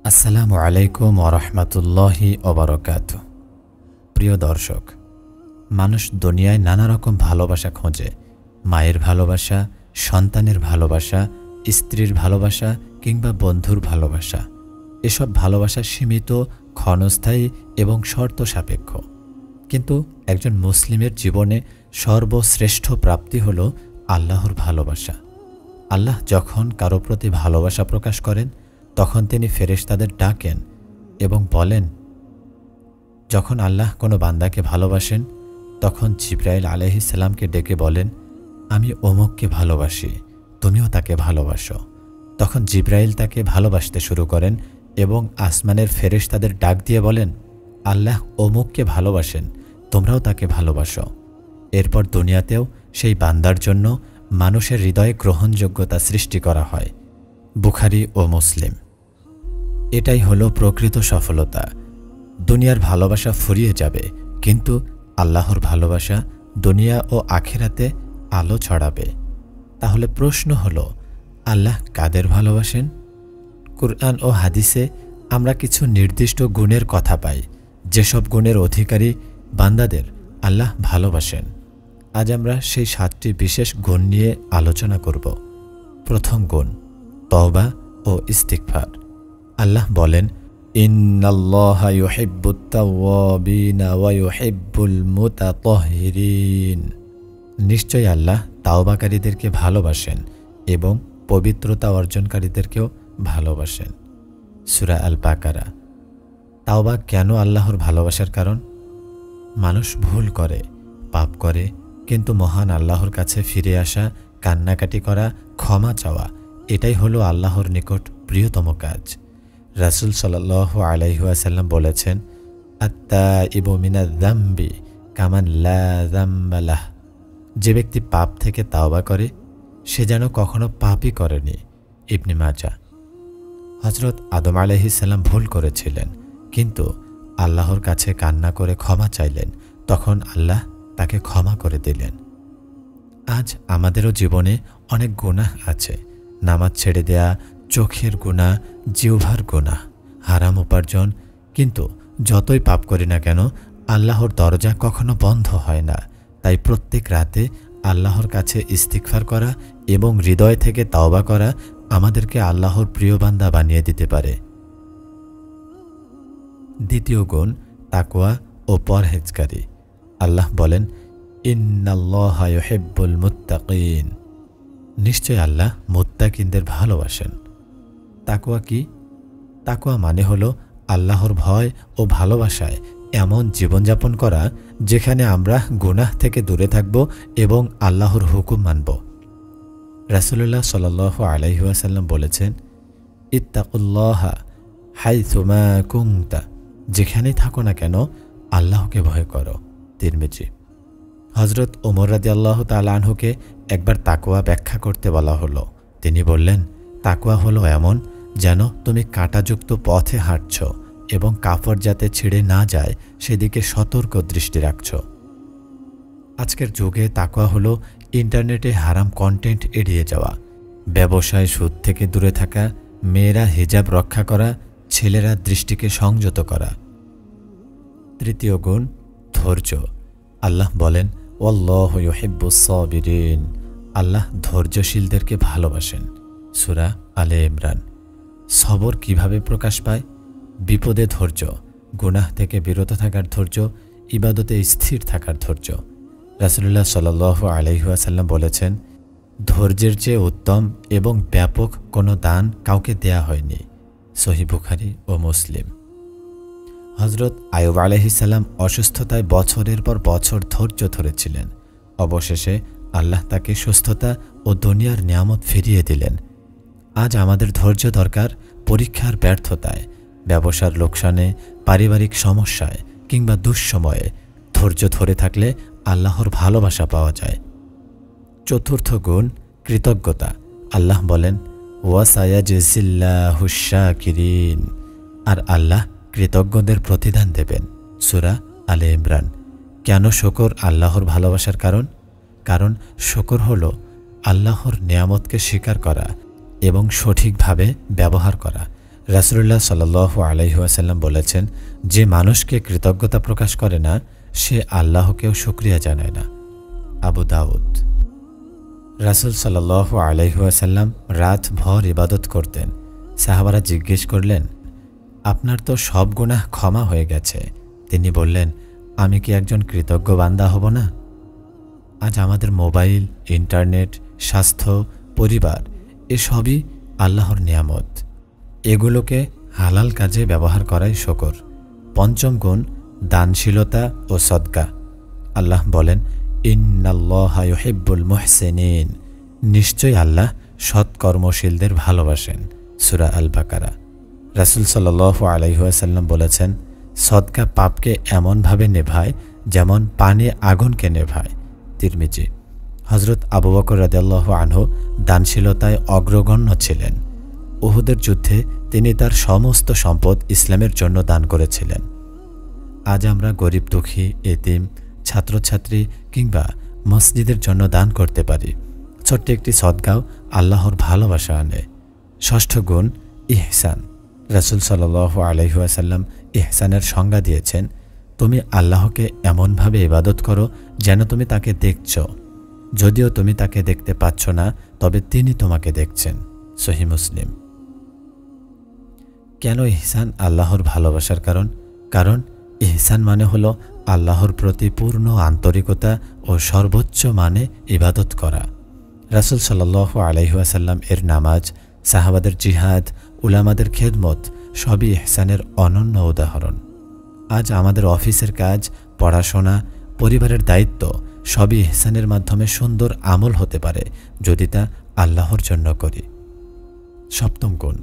আসসালামু আলাইকুম ওয়া রাহমাতুল্লাহি ওয়া বারাকাতুহু। প্রিয় দর্শক, মানুষ দুনিয়ায় নানা রকম ভালোবাসা খোঁজে। মায়ের ভালোবাসা, সন্তানের ভালোবাসা, স্ত্রীর ভালোবাসা কিংবা বন্ধুর ভালোবাসা। এসব ভালোবাসা সীমিত, ক্ষণস্থায়ী এবং শর্ত সাপেক্ষ। কিন্তু একজন মুসলিমের জীবনে সর্বশ্রেষ্ঠ প্রাপ্তি হল আল্লাহর ভালোবাসা। আল্লাহ যখন কারো প্রতি ভালোবাসা প্রকাশ করেন তখন তিনি ফেরেশতাদের ডাকেন এবং বলেন। যখন আল্লাহ কোনো বান্দাকে ভালোবাসেন তখন জিবরাইল আলাইহিস সালামকে ডেকে বলেন, আমি অমুককে ভালোবাসি, তুমিও তাকে ভালোবাসো। তখন জিবরাইল তাকে ভালোবাসতে শুরু করেন এবং আসমানের ফেরেশতাদের ডাক দিয়ে বলেন, আল্লাহ অমুককে ভালোবাসেন, তোমরাও তাকে ভালোবাসো। এরপর দুনিয়াতেও সেই বান্দার জন্য মানুষের হৃদয়ে গ্রহণযোগ্যতা সৃষ্টি করা হয়। বুখারী ও মুসলিম। এটাই হলো প্রকৃত সফলতা। দুনিয়ার ভালোবাসা ফুরিয়ে যাবে, কিন্তু আল্লাহর ভালোবাসা দুনিয়া ও আখিরাতে আলো ছড়াবে। তাহলে প্রশ্ন হলো, আল্লাহ কাদের ভালোবাসেন? কুরআন ও হাদিসে আমরা কিছু নির্দিষ্ট গুণের কথা পাই, যেসব গুণের অধিকারী বান্দাদের আল্লাহ ভালোবাসেন। আজ আমরা সেই 7টি বিশেষ গুণ নিয়ে আলোচনা করব। প্রথম গুণ, তওবা ও ইস্তিগফার। আল্লাহ বলেন, ইন্নাল্লাহা ইউহিব্বুত তাওয়াবিনা ওয়া ইউহিব্বুল মুতাতাহহিরিন। নিশ্চয়ই আল্লাহ তাওবাকারীদেরকে ভালোবাসেন এবং পবিত্রতা অর্জনকারীদেরকেও ভালোবাসেন। সূরা আল বাকারা। তাওবা কেন আল্লাহর ভালোবাসার কারণ? মানুষ ভুল করে, পাপ করে, কিন্তু মহান আল্লাহর কাছে ফিরে আসা, কান্নাকাটি করা, ক্ষমা চাওয়া, এটাই হলো আল্লাহর নিকট প্রিয়তম কাজ। রাসূল সাল্লাল্লাহু আলাইহি ওয়াসাল্লাম বলেছেন, আত-তাইবু মিনাজ যামবি কামান লা যামবা লাহ। যে ব্যক্তি পাপ থেকে তাওবা করে সে যেন কখনো পাপই করেনি। ইবনে মাজাহ। হযরত আদম আলাইহিস সালাম ভুল করেছিলেন, কিন্তু আল্লাহর কাছে কান্না করে ক্ষমা চাইলেন, তখন আল্লাহ তাকে ক্ষমা করে দিলেন। আজ আমাদেরও জীবনে অনেক গুনাহ আছে। নামাজ ছেড়ে দেয়া, চোখের গুনাহ, জিহ্বার গুনাহ, হারাম উপার্জন। কিন্তু যতই পাপ করি না কেন আল্লাহর দরজা কখনো বন্ধ হয় না। তাই প্রত্যেক রাতে আল্লাহর কাছে ইস্তিগফার করা এবং হৃদয় থেকে তাওবা করা আমাদেরকে আল্লাহর প্রিয় বান্দা বানিয়ে দিতে পারে। দ্বিতীয় গুণ, তাকওয়া ও পরহেজগারী। আল্লাহ বলেন, ইন্নাল্লাহা ইউহিব্বুল মুত্তাকিন। নিশ্চয় আল্লাহ মুত্তাকিনদের ভালোবাসেন। তাকওয়া কি? তাকওয়া মানে হলো আল্লাহর ভয় ও ভালোবাসায় এমন জীবনযাপন করা যেখানে আমরা গুনাহ থেকে দূরে থাকব এবং আল্লাহর হুকুম মানব। রাসূলুল্লাহ সাল্লাল্লাহু আলাইহি ওয়াসাল্লাম বলেছেন, ইত্তাকুল্লাহা হাইসুমা কুনতা। যেখানেই থাকো না কেন আল্লাহকে ভয় করো। তিরমিজি। হযরত ওমর রাদিয়াল্লাহু তাআলা আনহুকে একবার তাকওয়া ব্যাখ্যা করতে বলা হলো। তিনি বললেন, তাকওয়া হলো এমন যেন তুমি কাঁটাযুক্ত পথে হাঁটছ এবং কাপড় যাতে ছিঁড়ে না যায় সেদিকে সতর্ক দৃষ্টি রাখছ। আজকের যুগে তাকওয়া হলো ইন্টারনেটে হারাম কন্টেন্ট এড়িয়ে যাওয়া, ব্যবসায় সুদ থেকে দূরে থাকা, মেয়েরা হিজাব রক্ষা করা, ছেলেরা দৃষ্টিকে সংযত করা। তৃতীয় গুণ, ধৈর্য। আল্লাহ বলেন, ওয়াল্লাহু ইউহিব্বুস সাবিরিন। আল্লাহ ধৈর্যশীলদেরকে ভালোবাসেন। সূরা আলে ইমরান। সবর কিভাবে প্রকাশ পায়? বিপদে ধৈর্য, গুনাহ থেকে বিরত থাকার ধৈর্য, ইবাদতে স্থির থাকার ধৈর্য। রাসূলুল্লাহ সাল্লাল্লাহু আলাইহি ওয়াসাল্লাম বলেছেন, ধৈর্যের চেয়ে উত্তম এবং ব্যাপক কোনো দান কাউকে দেয়া হয়নি। সহিহ বুখারী ও মুসলিম। হযরত আইয়ুব আলাইহিস সালাম অসুস্থতায় বছরের পর বছর ধৈর্য ধরেছিলেন। অবশেষে আল্লাহ তাকে সুস্থতা ও দুনিয়ার নিয়ামত ফিরিয়ে দিলেন। আজ আমাদের ধৈর্য দরকার পরীক্ষার ব্যর্থতায়, ব্যবসার লোকসানে, পারিবারিক সমস্যায় কিংবা দুঃসময়ে। ধৈর্য ধরে থাকলে আল্লাহর ভালোবাসা পাওয়া যায়। চতুর্থ গুণ, কৃতজ্ঞতা। আল্লাহ বলেন, ওয়াসায়াজিল্লাহুশ শাকিরিন। আর আল্লাহ কৃতজ্ঞদের প্রতিদান দেবেন। সূরা আলে ইমরান। কেন শুকর আল্লাহর ভালোবাসার কারণ? কারণ শুকর হলো আল্লাহর নিয়ামতকে স্বীকার করা এবং সঠিকভাবে ব্যবহার করা। রাসূলুল্লাহ সাল্লাল্লাহু আলাইহি ওয়াসাল্লাম বলেছেন, যে মানুষকে কৃতজ্ঞতা প্রকাশ করে না সে আল্লাহকেও শুকরিয়া জানায় না। আবু দাউদ। রাসূল সাল্লাল্লাহু আলাইহি ওয়াসাল্লাম রাতভর ইবাদত করতেন। সাহাবারা জিজ্ঞেস করলেন, আপনার তো সব গুনাহ ক্ষমা হয়ে গেছে। তিনি বললেন, আমি কি একজন কৃতজ্ঞ বান্দা হব না? আজ আমাদের মোবাইল, ইন্টারনেট, স্বাস্থ্য, পরিবার এসবই আল্লাহর নিয়ামত। এগুলোকে হালাল কাজে ব্যবহার করাই শুকর। পঞ্চম গুণ দানশীলতা ও সদকা। আল্লাহ বলেন, ইন্নাল্লাহা ইউহিব্বুল মুহসিনিন, নিশ্চয়ই আল্লাহ সৎকর্মশীলদের ভালোবাসেন। সূরা আল বাকারা। রাসূল সাল্লাল্লাহু আলাইহি ওয়াসাল্লাম বলেছেন, সদকা পাপকে এমনভাবে নেভায় যেমন পানি আগুনকে নেভায়। তিরমিজি। হযরত আবু বকর রাদিয়াল্লাহু আনহু দানশীলতায় অগ্রগণ্য ছিলেন। উহুদের যুদ্ধে তিনি তার সমস্ত সম্পদ ইসলামের জন্য দান করেছিলেন। আজ আমরা গরিব দুঃখী, এতিম, ছাত্রছাত্রী কিংবা মসজিদের জন্য দান করতে পারি। ছোট্ট একটি সদকাও আল্লাহর ভালোবাসা আনে। ষষ্ঠ গুণ ইহসান। রাসূল সাল্লাল্লাহু আলাইহি ওয়াসাল্লাম ইহসানের সংজ্ঞা দিয়েছেন, তুমি আল্লাহকে এমনভাবে ইবাদত করো যেন তুমি তাকে দেখছ। যদিও তুমি তাকে দেখতে পাচ্ছ না, তবে তিনি তোমাকে দেখছেন। সহিহ মুসলিম। কেন ইহসান আল্লাহর ভালোবাসার কারণ? কারণ ইহসান মানে হলো আল্লাহর প্রতি পূর্ণ আন্তরিকতা ও সর্বোচ্চ মানে ইবাদত করা। রাসূল সাল্লাল্লাহু আলাইহি ওয়াসাল্লাম এর নামাজ, সাহাবাদের জিহাদ, উলামাদের খেদমত সবই ইহসানের অনন্য উদাহরণ। আজ আমাদের অফিসের কাজ, পড়াশোনা, পরিবারের দায়িত্ব সবই ইহসানের মাধ্যমে সুন্দর আমল হতে পারে যদি তা আল্লাহর জন্য করি। সপ্তম গুণ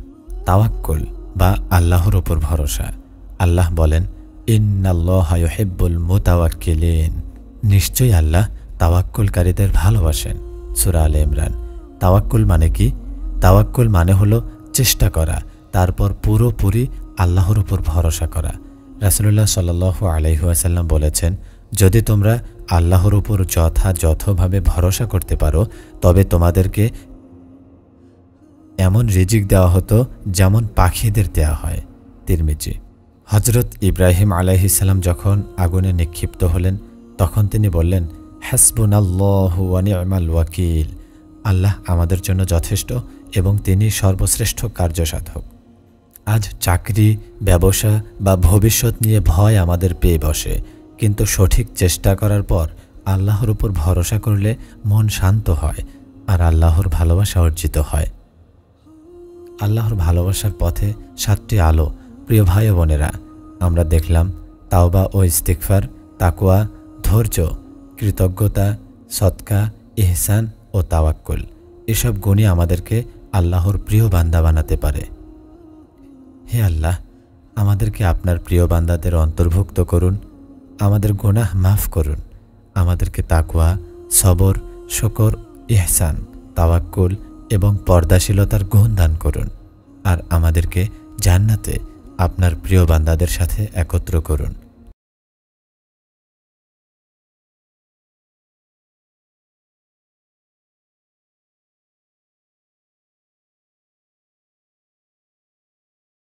তাওয়াক্কুল বা আল্লাহর উপর ভরসা। আল্লাহ বলেন, ইন্নাল্লাহা ইউহিব্বুল মুতাওয়াক্কিলিন, নিশ্চয়ই আল্লাহ তাওয়াক্কুলকারীদের ভালোবাসেন। সূরা আলে ইমরান। তাওয়াক্কুল মানে কি? তাওয়াক্কুল মানে হলো চেষ্টা করা, তারপর পুরোপুরি আল্লাহর উপর ভরসা করা। রাসূলুল্লাহ সাল্লাল্লাহু আলাইহি ওয়াসাল্লাম বলেছেন, যদি তোমরা আল্লাহর উপর যথাযথভাবে ভরসা করতে পারো তবে তোমাদেরকে এমন রিজিক দেওয়া হতো যেমন পাখিদের দেওয়া হয়। তিরমিজি। হযরত ইব্রাহিম আলাইহিস সালাম যখন আগুনে নিক্ষিপ্ত হলেন তখন তিনি বললেন, হাসবুনাল্লাহু ওয়া নি'মাল ওয়াকিল, আল্লাহ আমাদের জন্য যথেষ্ট এবং তিনি সর্বশ্রেষ্ঠ কার্যসাধক। আজ চাকরি, ব্যবসা বা ভবিষ্যৎ নিয়ে ভয় আমাদের পেয়ে বসে, কিন্তু সঠিক চেষ্টা করার পর আল্লাহর উপর ভরসা করলে মন শান্ত হয় আর আল্লাহর ভালোবাসা অর্জিত হয়। আল্লাহর ভালোবাসার পথে 7টি আলো। প্রিয় ভাই ও বোনেরা, আমরা দেখলাম তাওবা ও ইস্তিগফার, তাকওয়া, ধৈর্য, কৃতজ্ঞতা, সদকা, ইহসান ও তাওয়াক্কুল এসব গুণই আমাদেরকে আল্লাহর প্রিয় বান্দা বানাতে পারে। হে আল্লাহ, আমাদেরকে আপনার প্রিয় বান্দাদের অন্তর্ভুক্ত করুন, আমাদের গুনাহ মাফ করুন, আমাদেরকে তাকওয়া, সবর, শুকর, ইহসান, তাওয়াক্কুল এবং পর্দাশীলতার গুণ দান করুন, আর আমাদেরকে জান্নাতে আপনার প্রিয় বান্দাদের সাথে একত্র করুন।